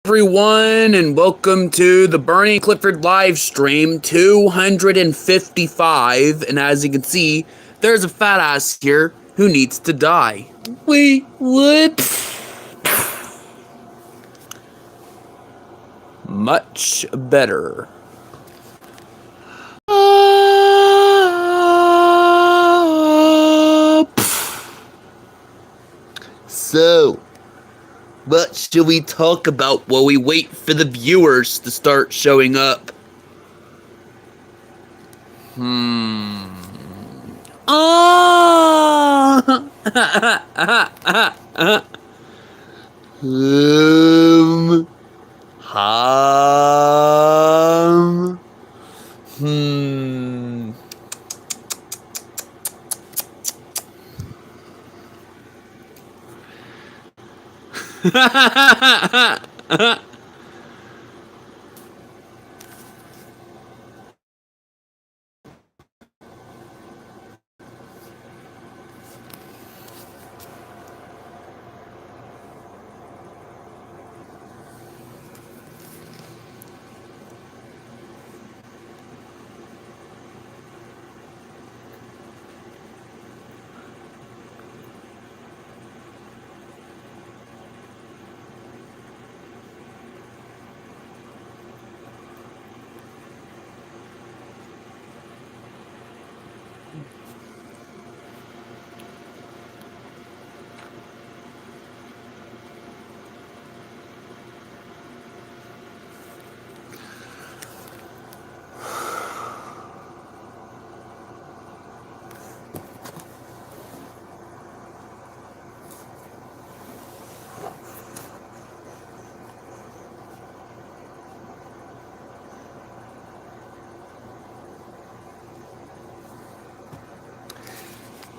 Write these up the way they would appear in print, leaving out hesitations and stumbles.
everyone, and welcome to the Barney and Clifford live stream 255. And as you can see, there's a fat ass here who needs to die. Wait, what? Much better. So, what should we talk about while we wait for the viewers to start showing up? Oh! um, um, hmm.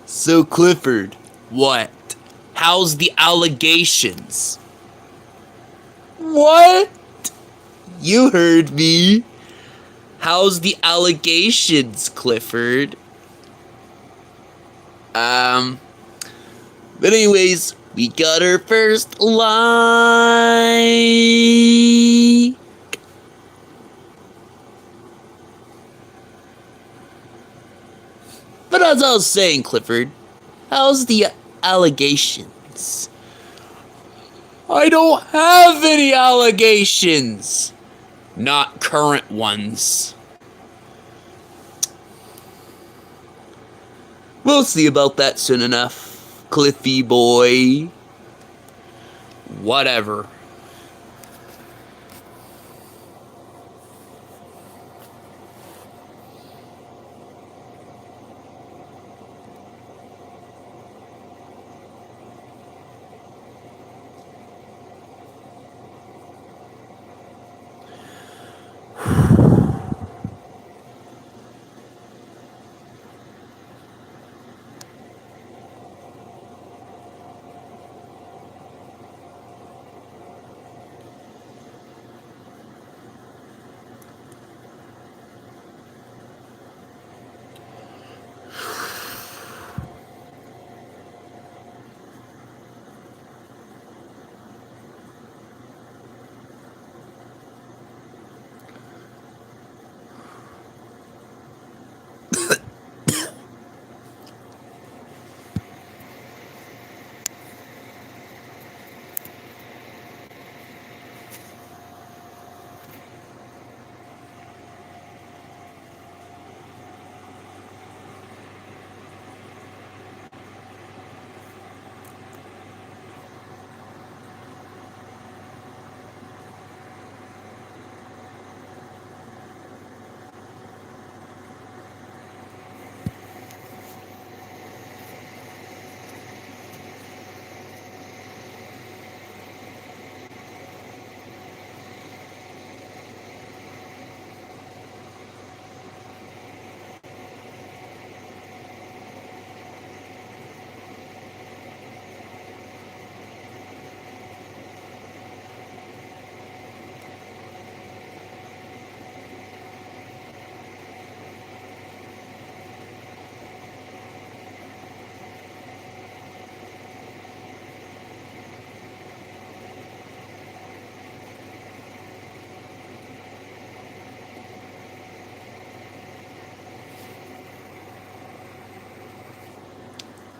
So, Clifford, what? How's the allegations? What? You heard me. How's the allegations, Clifford? But anyways, we got our first line. But as I was saying, Clifford, how's the allegations? I don't have any allegations. Not current ones. We'll see about that soon enough, Cliffy boy. Whatever.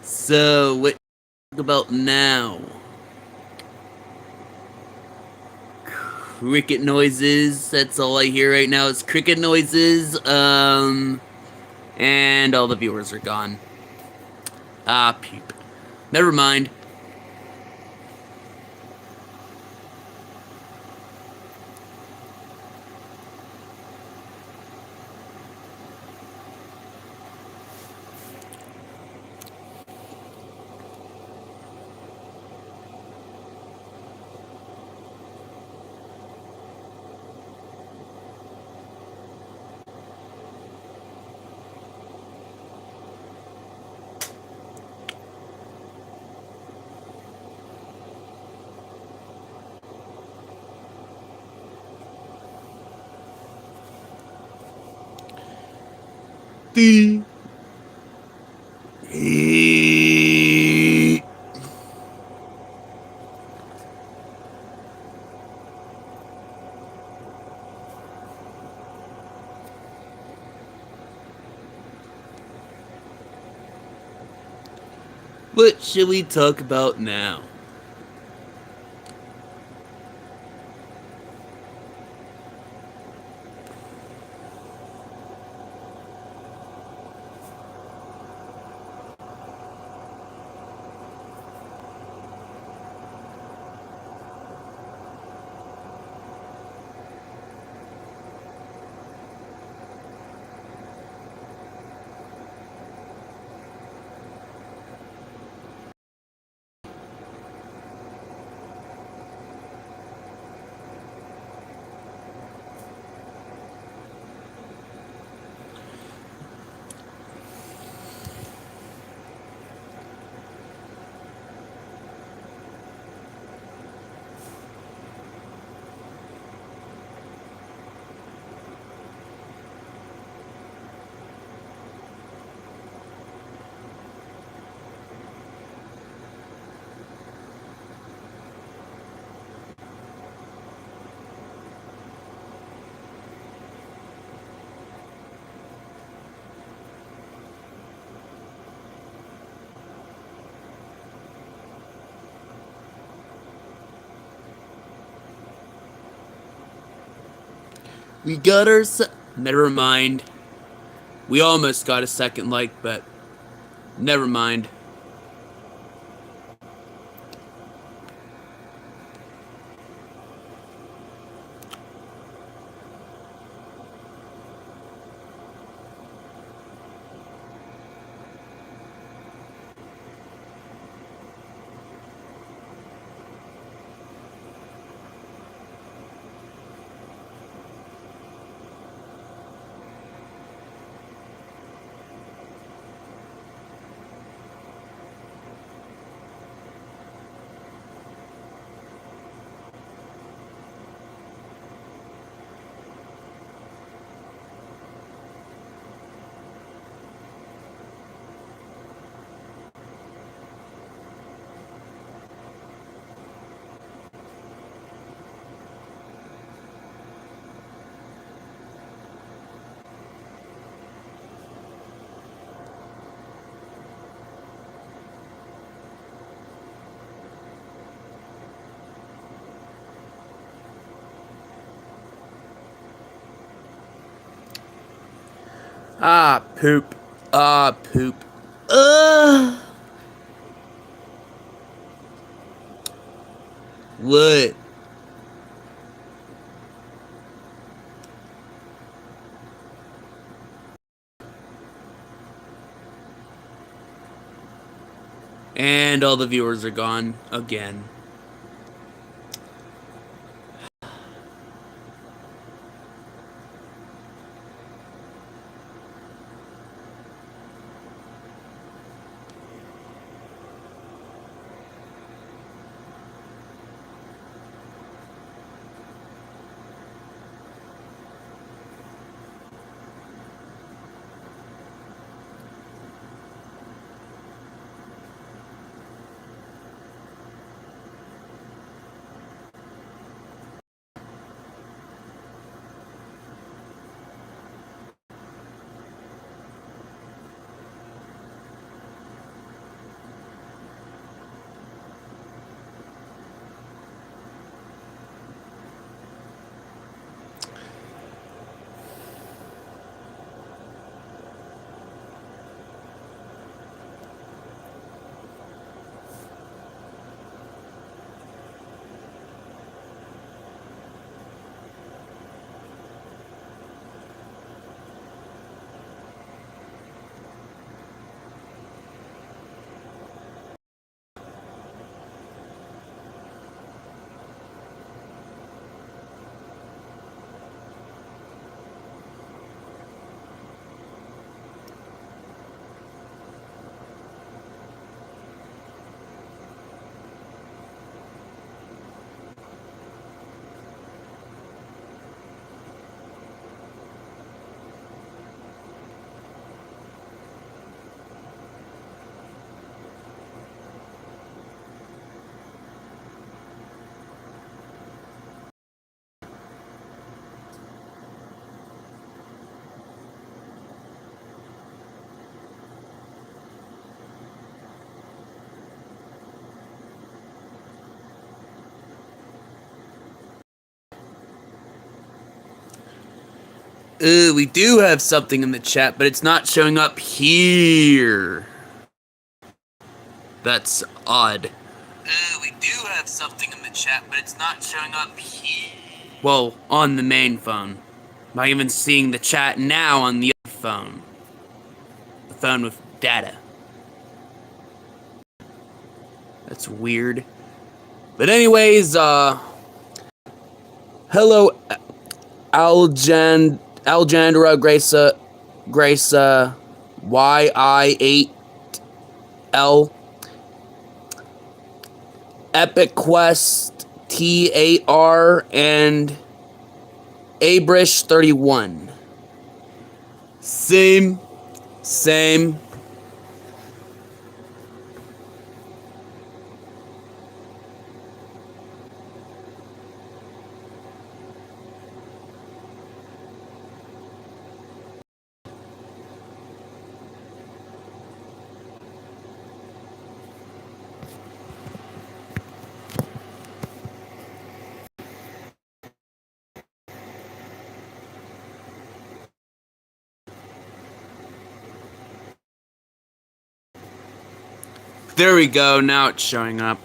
So, what about now? Cricket noises. That's all I hear right now is cricket noises. And all the viewers are gone. Ah, peep. Never mind. The What should we talk about now? We got our. Never mind. We almost got a second like, but never mind. Ah, poop. Ah, poop. Ugh. What? And all the viewers are gone again. We do have something in the chat, but it's not showing up here. That's odd. We do have something in the chat, but it's not showing up here. Well, on the main phone. I'm not even seeing the chat now on the other phone. The phone with data. That's weird. But anyways, hello, Algendra Grace, YI8L, Epic Quest TAR, and Abrish31. Same. There we go, now it's showing up.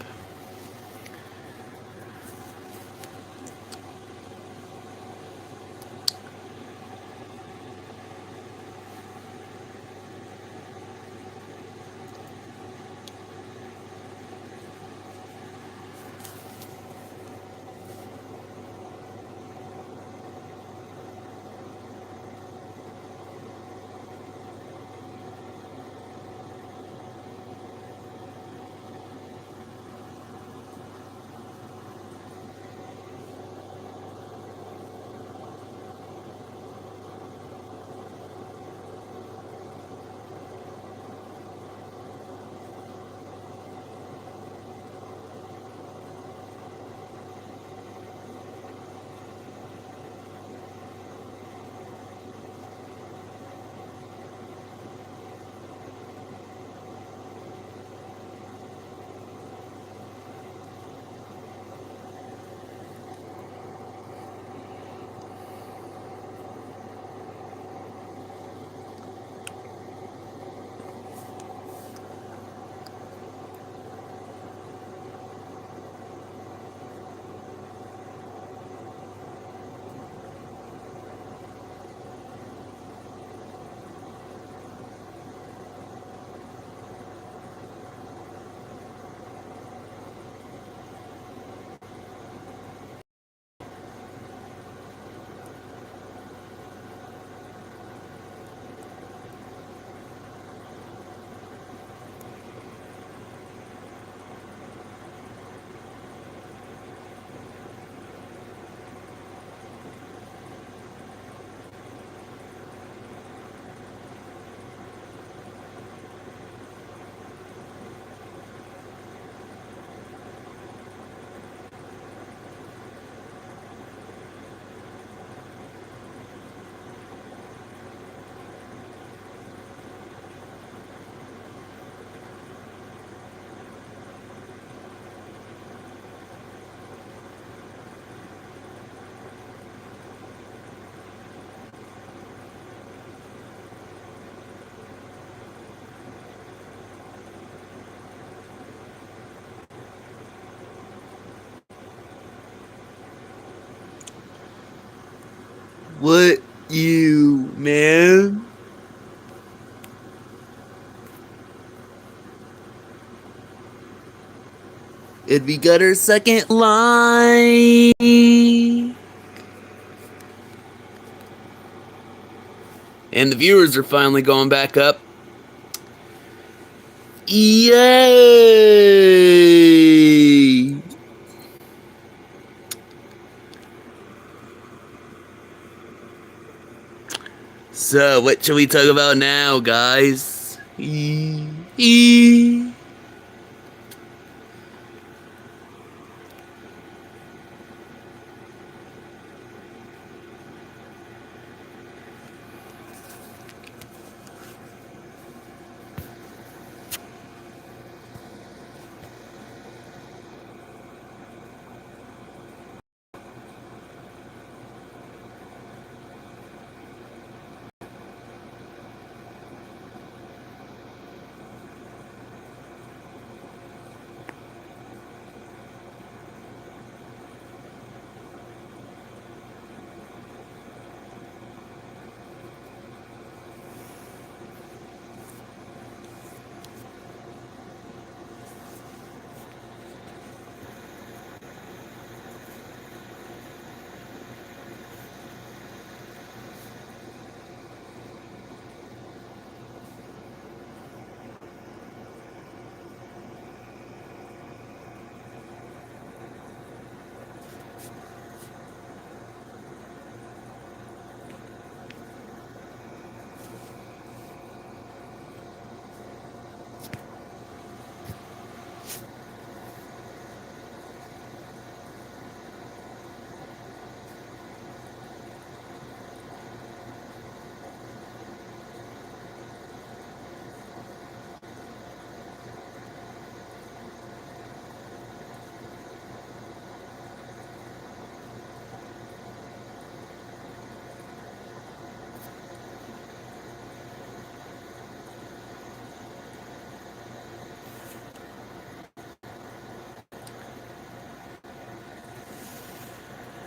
What you, man? And we got our second line. And the viewers are finally going back up. Yay! So, what should we talk about now, guys?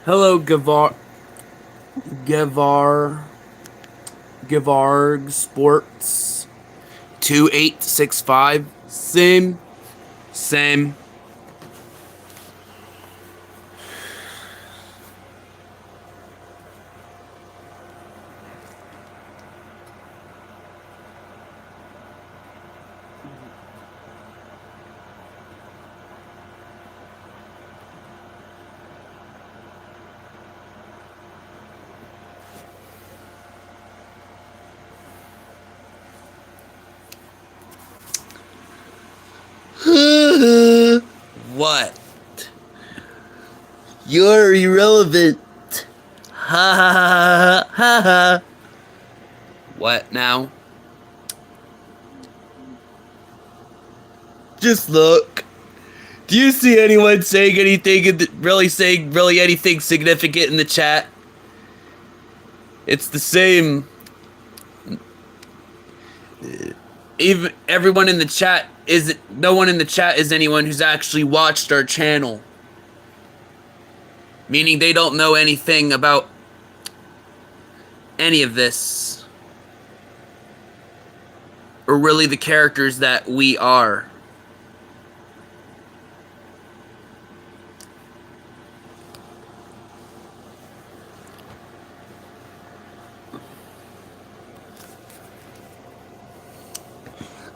Hello, Gavarg Sports 2865. Same. What? You're irrelevant. Ha ha ha ha ha. What now? Just look. Do you see anyone saying anything, really anything significant in the chat? It's the same. Even everyone in the chat no one in the chat is anyone who's actually watched our channel. Meaning they don't know anything about any of this. Or really the characters that we are.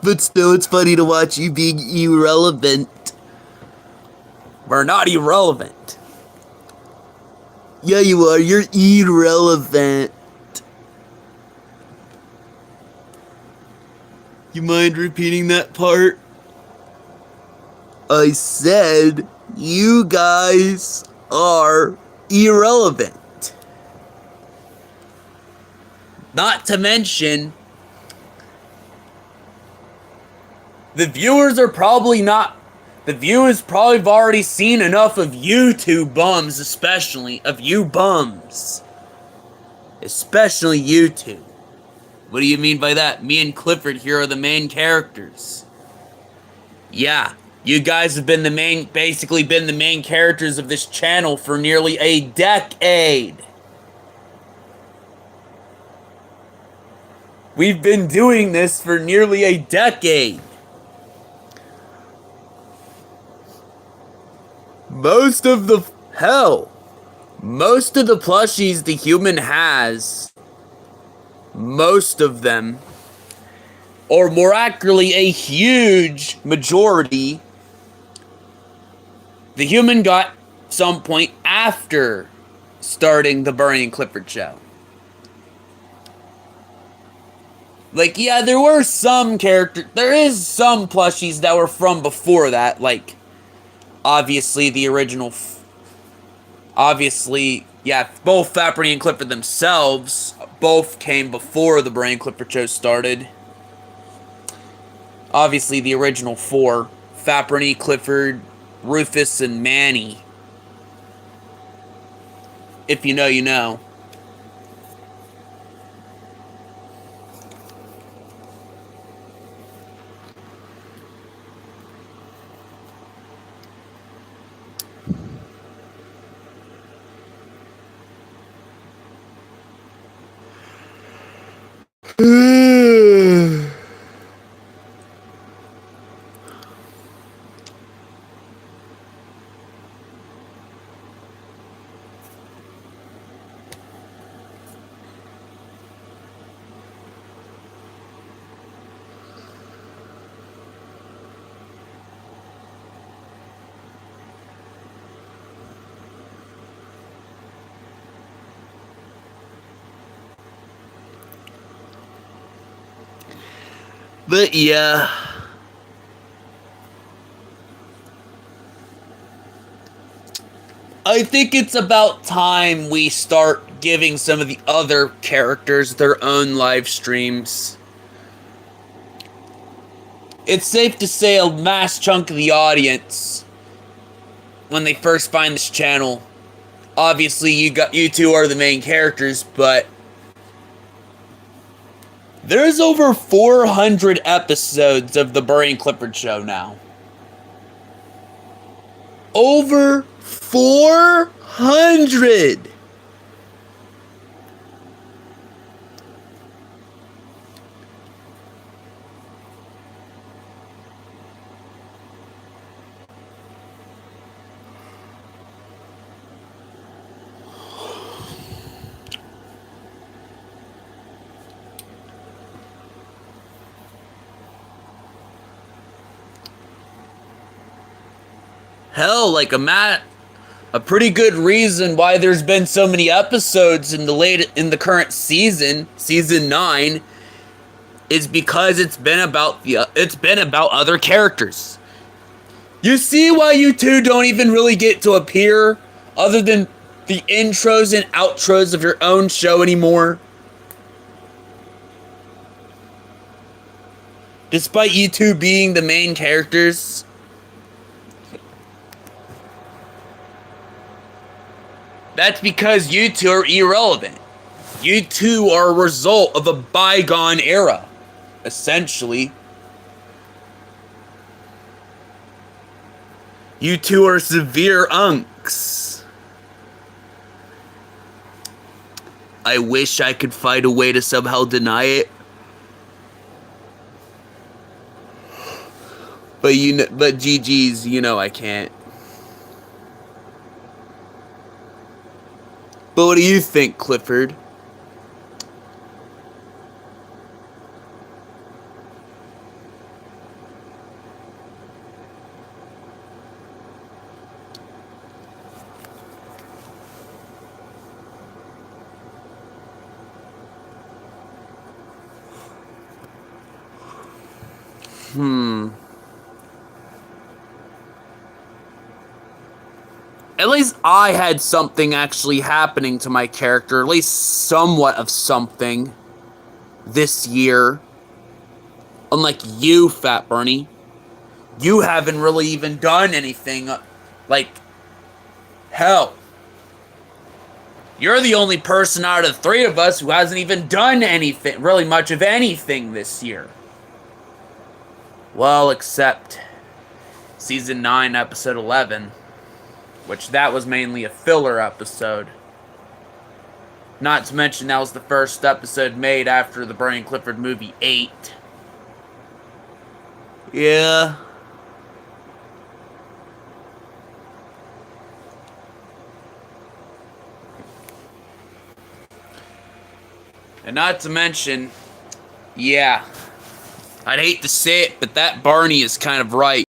But still, it's funny to watch you being irrelevant. We're not irrelevant. Yeah, you are. You're irrelevant. You mind repeating that part? I said, you guys are irrelevant. Not to mention, the viewers probably have already seen enough of you two bums, especially of you bums. Especially you two. What do you mean by that? Me and Clifford here are the main characters. Yeah, you guys have basically been the main characters of this channel for nearly a decade. We've been doing this for nearly a decade. Most of the plushies the human has, most of them, or more accurately, a huge majority, the human got some point after starting the Barney and Clifford show. Like, yeah, there is some plushies that were from before that, like, obviously, both Barney and Clifford themselves both came before the Barney and Clifford show started. Obviously, the original four: Barney, Clifford, Rufus, and Manny. If you know, you know. But yeah. I think it's about time we start giving some of the other characters their own live streams. It's safe to say a mass chunk of the audience, when they first find this channel, obviously you two are the main characters, but there's over 400 episodes of the Barney and Clifford show now. Over 400 100. Hell, like a pretty good reason why there's been so many episodes in the current season 9, is because it's been about other characters. You see why you two don't even really get to appear other than the intros and outros of your own show anymore? Despite you two being the main characters. That's because you two are irrelevant. You two are a result of a bygone era, essentially. You two are severe unks. I wish I could find a way to somehow deny it. But GG's, I can't. But what do you think, Clifford? At least I had something actually happening to my character, at least somewhat of something, this year. Unlike you, Fat Barney. You haven't really even done anything, hell. You're the only person out of the three of us who hasn't even done anything, really much of anything this year. Well, except Season 9, Episode 11. Which that was mainly a filler episode. Not to mention that was the first episode made after the Barney and Clifford movie 8. Yeah. And not to mention, yeah, I'd hate to say it, but that Barney is kind of right.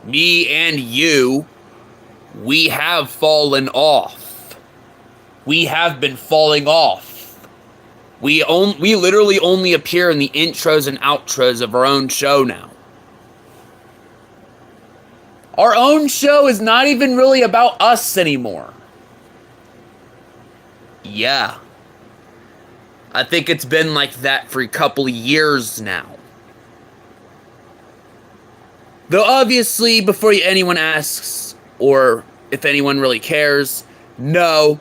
Me and you, we have fallen off. We have been falling off. We literally only appear in the intros and outros of our own show now. Our own show is not even really about us anymore. Yeah. I think it's been like that for a couple of years now. Though obviously, before anyone asks, or if anyone really cares, no,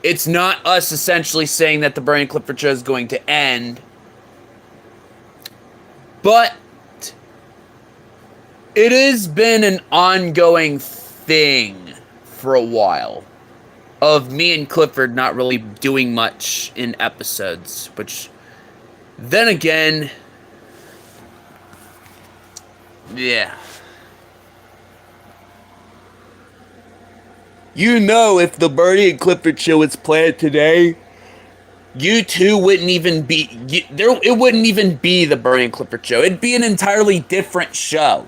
it's not us essentially saying that the Barney and Clifford show is going to end. But it has been an ongoing thing for a while of me and Clifford not really doing much in episodes, which then again, yeah. If the Barney and Clifford show was planned today, you two wouldn't even be... it wouldn't even be the Barney and Clifford show. It'd be an entirely different show.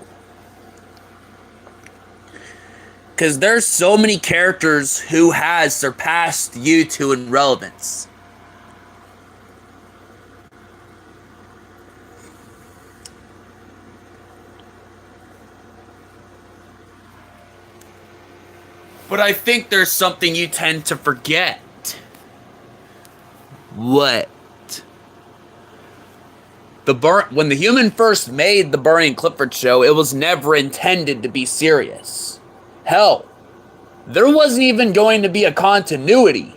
Because there's so many characters who has surpassed you two in relevance. But I think there's something you tend to forget. What? When the human first made the Barney and Clifford show, it was never intended to be serious. Hell, there wasn't even going to be a continuity.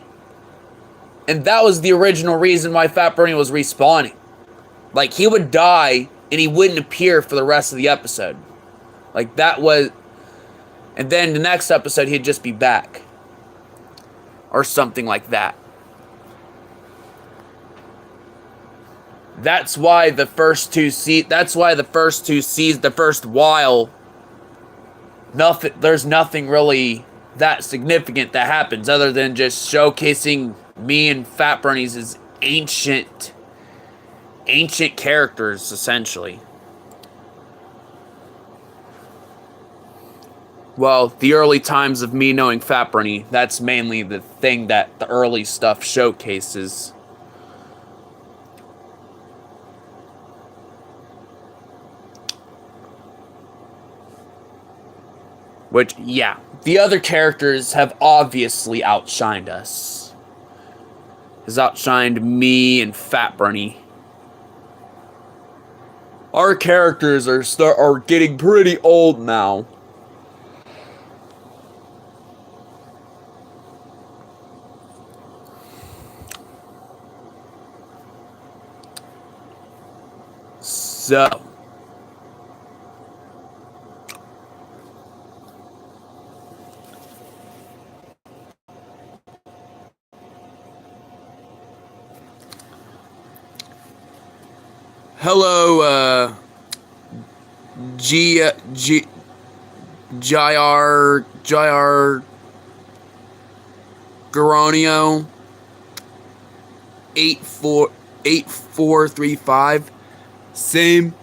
And that was the original reason why Fat Barney was respawning. Like, he would die, and he wouldn't appear for the rest of the episode. Like, that was... And then the next episode, he'd just be back. Or something like that. That's why the first while, there's nothing really that significant that happens other than just showcasing me and Fat Bernie's as ancient characters, essentially. Well, the early times of me knowing Fat Bernie, that's mainly the thing that the early stuff showcases. Which, yeah, the other characters have obviously outshined us. Has outshined me and Fat Bernie. Our characters are getting pretty old now. So, hello, J.R. Garonio 8435. Same.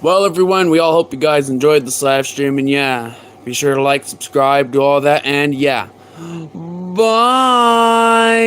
Well, everyone, we all hope you guys enjoyed this live stream, and yeah, be sure to like, subscribe, do all that, and yeah, bye!